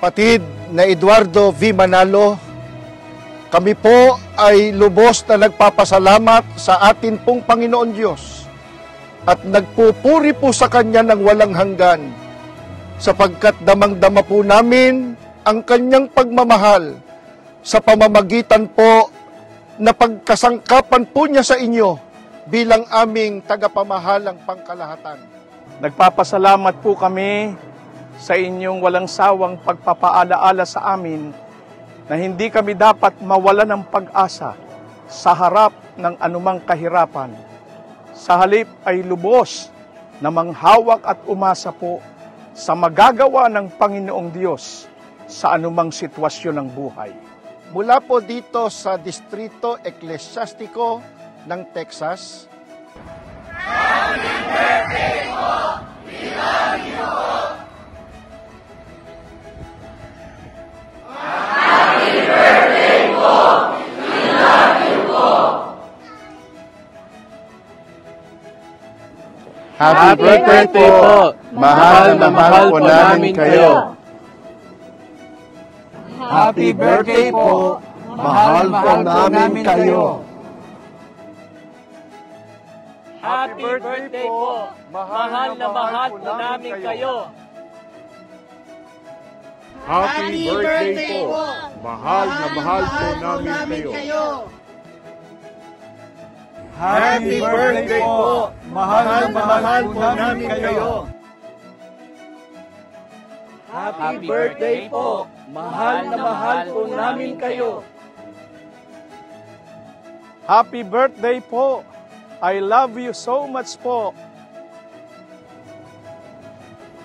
Kapatid na Eduardo V. Manalo, kami po ay lubos na nagpapasalamat sa atin pong Panginoon Diyos at nagpupuri po sa Kanya ng walang hanggan sapagkat damang-dama po namin ang Kanyang pagmamahal sa pamamagitan po na pagkasangkapan po niya sa inyo bilang aming tagapamahalang pangkalahatan. Nagpapasalamat po kami sa inyong walang sawang pagpapaalaala sa amin na hindi kami dapat mawala ng pag-asa sa harap ng anumang kahirapan. Sa halip ay lubos na manghawak at umasa po sa magagawa ng Panginoong Diyos sa anumang sitwasyon ng buhay. Mula po dito sa Distrito Eklesyastiko ng Texas, Happy birthday po! We love you po! Happy birthday po! We love you po! Happy birthday po! Mahal na mahal po namin kayo. Happy birthday po! Mahal po namin kayo. Happy birthday po! Mahal na mahal po namin kayo. Happy birthday po! Mahal na mahal po namin kayo. Happy birthday po! Mahal na mahal po namin kayo. Happy birthday po! Mahal na mahal po namin kayo. Happy birthday po! I love you so much po.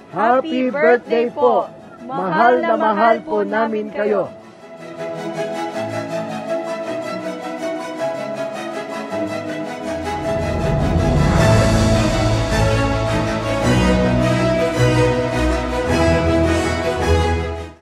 Happy birthday po! Mahal na mahal po namin kayo.